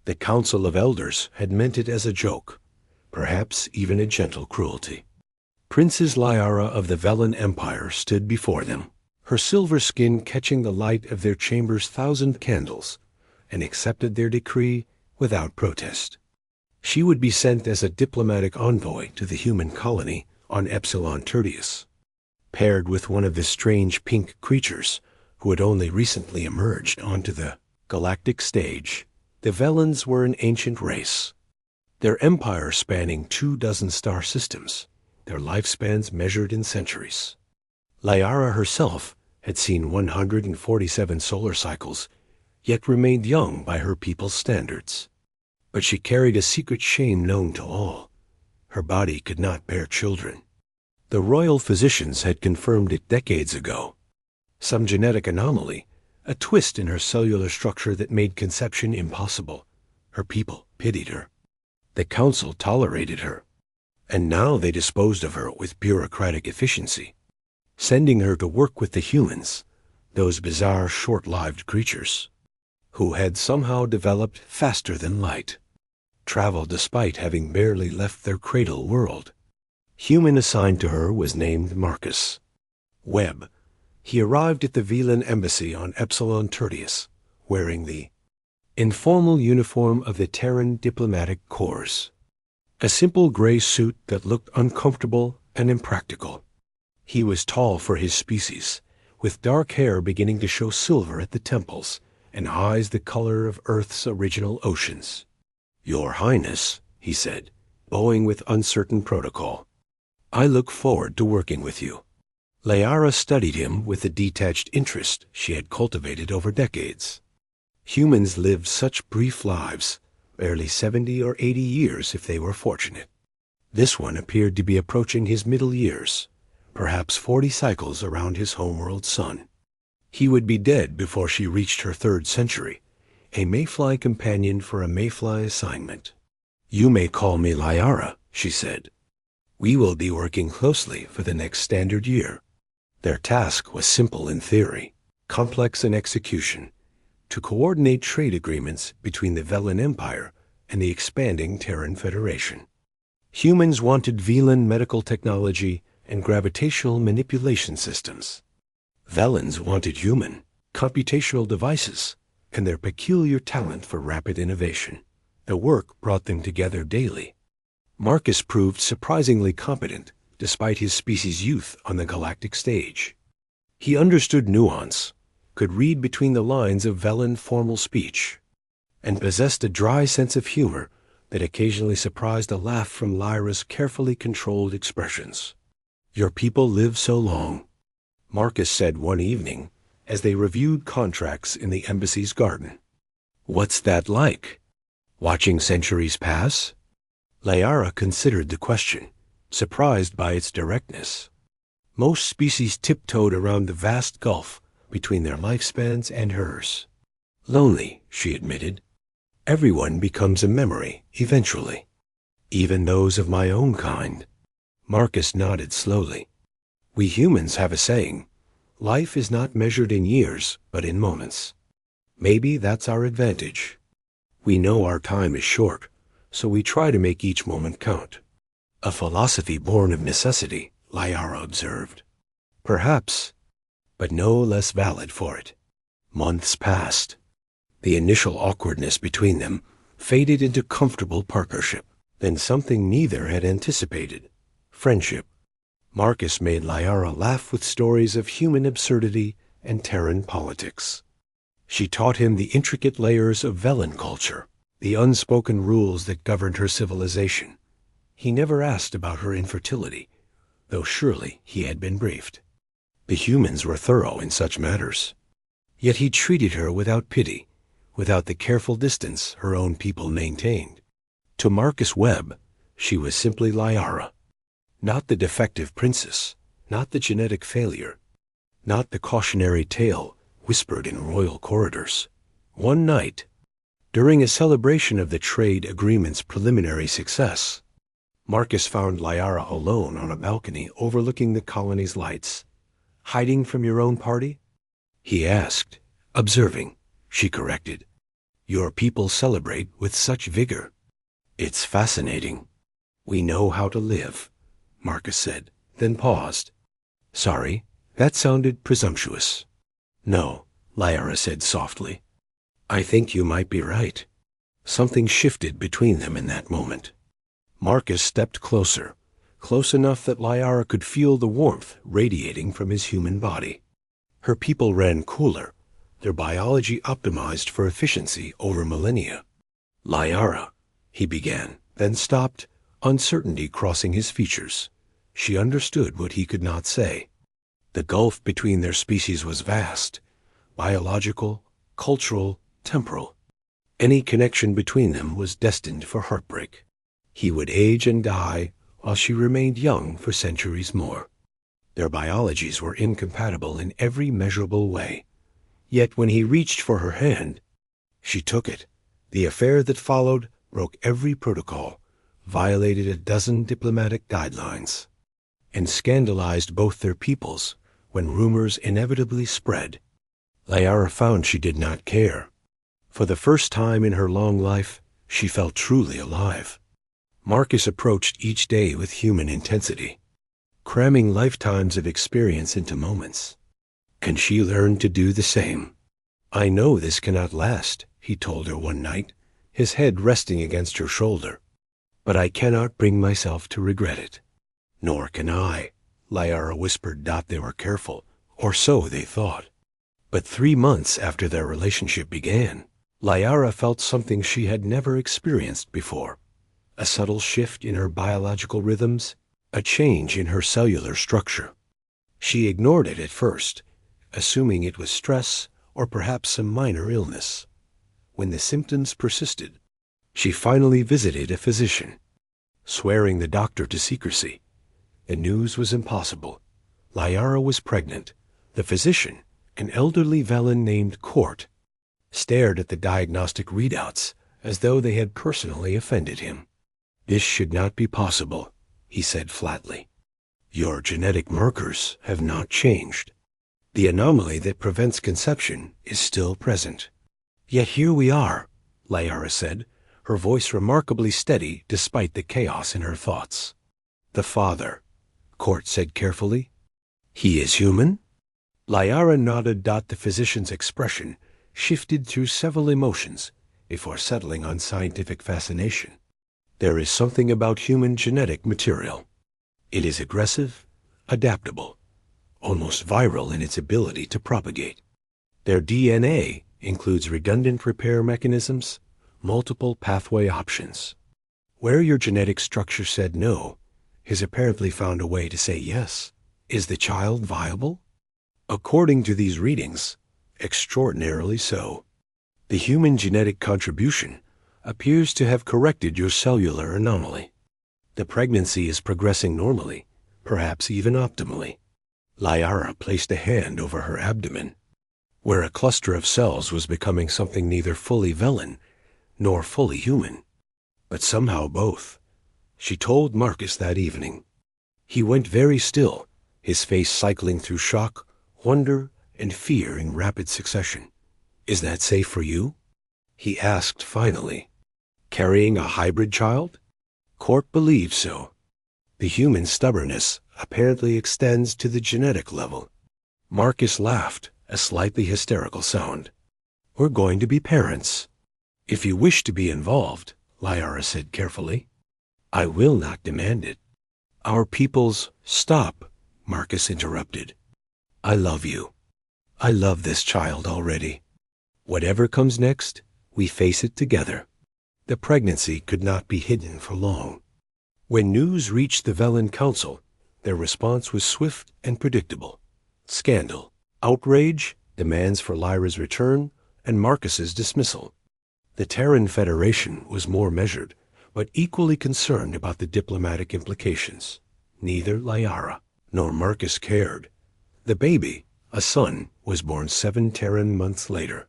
The Council of Elders had meant it as a joke, perhaps even a gentle cruelty. Princess Lyara of the Velen Empire stood before them, her silver skin catching the light of their chamber's 1,000 candles, and accepted their decree without protest. She would be sent as a diplomatic envoy to the human colony on Epsilon Tertius, paired with one of the strange pink creatures who had only recently emerged onto the galactic stage. The Velens were an ancient race, their empire spanning 24 star systems, their lifespans measured in centuries. Lyara herself had seen 147 solar cycles, yet remained young by her people's standards. But she carried a secret shame known to all. Her body could not bear children. The royal physicians had confirmed it decades ago. Some genetic anomaly, a twist in her cellular structure that made conception impossible. Her people pitied her. The council tolerated her. And now they disposed of her with bureaucratic efficiency, sending her to work with the humans, those bizarre short-lived creatures, who had somehow developed faster than light, traveled despite having barely left their cradle world. Human assigned to her was named Marcus Webb. He arrived at the Velen embassy on Epsilon Tertius, wearing the informal uniform of the Terran diplomatic corps, a simple gray suit that looked uncomfortable and impractical. He was tall for his species, with dark hair beginning to show silver at the temples, and eyes the color of Earth's original oceans. "Your Highness," he said, bowing with uncertain protocol, "I look forward to working with you." Lyara studied him with the detached interest she had cultivated over decades. Humans lived such brief lives, barely 70 or 80 years if they were fortunate. This one appeared to be approaching his middle years, perhaps 40 cycles around his homeworld sun. He would be dead before she reached her 3rd century, a Mayfly companion for a Mayfly assignment. "You may call me Lyara," she said. "We will be working closely for the next standard year." Their task was simple in theory, complex in execution: to coordinate trade agreements between the Velen Empire and the expanding Terran Federation. Humans wanted Velen medical technology and gravitational manipulation systems. Velens wanted human, computational devices and their peculiar talent for rapid innovation. The work brought them together daily. Marcus proved surprisingly competent despite his species' youth on the galactic stage. He understood nuance, could read between the lines of Velen formal speech, and possessed a dry sense of humor that occasionally surprised a laugh from Lyra's carefully controlled expressions. "Your people live so long," Marcus said one evening as they reviewed contracts in the embassy's garden. "What's that like? Watching centuries pass?" Lyara considered the question, surprised by its directness. Most species tiptoed around the vast gulf between their lifespans and hers. "Lonely," she admitted. "Everyone becomes a memory, eventually. Even those of my own kind." Marcus nodded slowly. "We humans have a saying, life is not measured in years, but in moments. Maybe that's our advantage. We know our time is short, so we try to make each moment count." "A philosophy born of necessity," Lyara observed. "Perhaps, but no less valid for it." Months passed. The initial awkwardness between them faded into comfortable partnership. Then something neither had anticipated: friendship. Marcus made Lyara laugh with stories of human absurdity and Terran politics. She taught him the intricate layers of Velen culture, the unspoken rules that governed her civilization. He never asked about her infertility, though surely he had been briefed. The humans were thorough in such matters. Yet he treated her without pity, without the careful distance her own people maintained. To Marcus Webb, she was simply Lyara. Not the defective princess, not the genetic failure, not the cautionary tale whispered in royal corridors. One night, during a celebration of the trade agreement's preliminary success, Marcus found Lyara alone on a balcony overlooking the colony's lights. "Hiding from your own party?" he asked. "Observing," she corrected. Your people celebrate with such vigor. It's fascinating. We know how to live, Marcus said, then paused. Sorry, that sounded presumptuous. No, Lyra said softly. I think you might be right. Something shifted between them in that moment. Marcus stepped closer, close enough that Lyra could feel the warmth radiating from his human body. Her people ran cooler, their biology optimized for efficiency over millennia. Lyra, he began, then stopped, uncertainty crossing his features. She understood what he could not say. The gulf between their species was vast, biological, cultural, temporal. Any connection between them was destined for heartbreak. He would age and die while she remained young for centuries more. Their biologies were incompatible in every measurable way. Yet when he reached for her hand, she took it. The affair that followed broke every protocol, violated a dozen diplomatic guidelines, and scandalized both their peoples when rumors inevitably spread. Lyra found she did not care. For the first time in her long life, she felt truly alive. Marcus approached each day with human intensity, cramming lifetimes of experience into moments. Can she learn to do the same? I know this cannot last, he told her one night, his head resting against her shoulder. But I cannot bring myself to regret it. Nor can I, Lyra whispered. They were careful, or so they thought. But 3 months after their relationship began, Lyra felt something she had never experienced before. A subtle shift in her biological rhythms, a change in her cellular structure. She ignored it at first, assuming it was stress or perhaps some minor illness. When the symptoms persisted, she finally visited a physician, swearing the doctor to secrecy. The news was impossible. Lyra was pregnant. The physician, an elderly Velen named Court, stared at the diagnostic readouts as though they had personally offended him. This should not be possible, he said flatly. Your genetic markers have not changed. The anomaly that prevents conception is still present. Yet here we are, Lyra said, her voice remarkably steady despite the chaos in her thoughts. The father, Court said carefully. He is human? Lyra nodded. The physician's expression shifted through several emotions before settling on scientific fascination. There is something about human genetic material. It is aggressive, adaptable, almost viral in its ability to propagate. Their DNA includes redundant repair mechanisms, multiple pathway options. Where your genetic structure said no, has apparently found a way to say yes. Is the child viable? According to these readings, extraordinarily so. The human genetic contribution appears to have corrected your cellular anomaly. The pregnancy is progressing normally, perhaps even optimally. Lyra placed a hand over her abdomen, where a cluster of cells was becoming something neither fully Velen nor fully human, but somehow both. She told Marcus that evening. He went very still, his face cycling through shock, wonder, and fear in rapid succession. Is that safe for you? He asked finally. Carrying a hybrid child? Court believed so. The human stubbornness apparently extends to the genetic level. Marcus laughed, a slightly hysterical sound. We're going to be parents. If you wish to be involved, Lyra said carefully, I will not demand it. Our people's... Stop, Marcus interrupted. I love you. I love this child already. Whatever comes next, we face it together. The pregnancy could not be hidden for long. When news reached the Velen Council, their response was swift and predictable. Scandal, outrage, demands for Lyra's return, and Marcus's dismissal. The Terran Federation was more measured, but equally concerned about the diplomatic implications. Neither Lyra nor Marcus cared. The baby, a son, was born 7 Terran months later.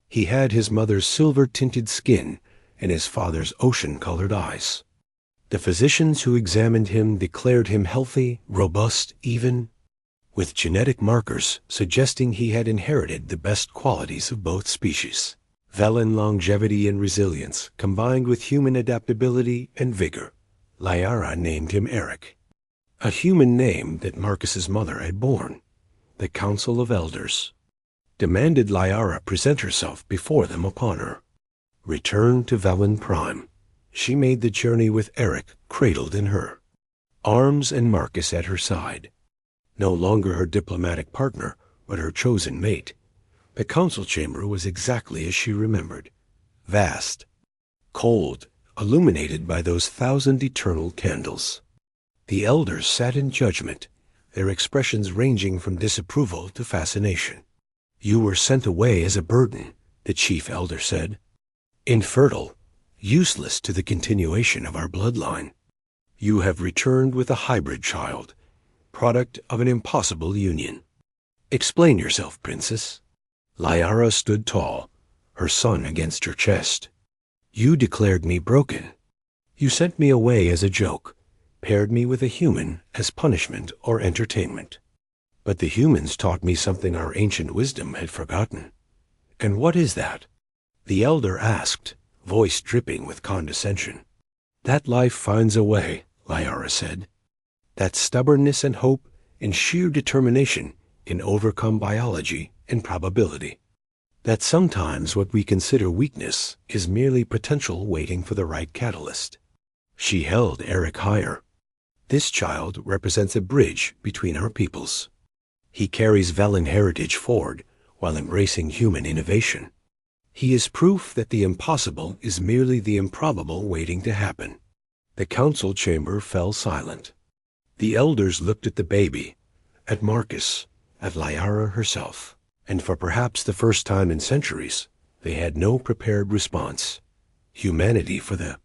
He had his mother's silver-tinted skin and his father's ocean-colored eyes. The physicians who examined him declared him healthy, robust, even with genetic markers suggesting he had inherited the best qualities of both species. Velen longevity and resilience, combined with human adaptability and vigor. Lyara named him Eric, a human name that Marcus's mother had borne. The Council of Elders demanded Lyara present herself before them upon her return to Velen Prime. She made the journey with Eric cradled in her arms and Marcus at her side. No longer her diplomatic partner, but her chosen mate. The council chamber was exactly as she remembered. Vast, cold, illuminated by those 1,000 eternal candles. The elders sat in judgment, their expressions ranging from disapproval to fascination. "You were sent away as a burden," the chief elder said. "Infertile, useless to the continuation of our bloodline. You have returned with a hybrid child, product of an impossible union. Explain yourself, princess." Lyara stood tall, her son against her chest. "You declared me broken. You sent me away as a joke, paired me with a human as punishment or entertainment. But the humans taught me something our ancient wisdom had forgotten." "And what is that?" the elder asked, voice dripping with condescension. "That life finds a way," Lyara said. "That stubbornness and hope and sheer determination can overcome biology and probability. That sometimes what we consider weakness is merely potential waiting for the right catalyst." She held Eric higher. "This child represents a bridge between our peoples. He carries Velen heritage forward while embracing human innovation. He is proof that the impossible is merely the improbable waiting to happen." The council chamber fell silent. The elders looked at the baby, at Marcus, at Lyara herself, and for perhaps the first time in centuries, they had no prepared response. Humanity for the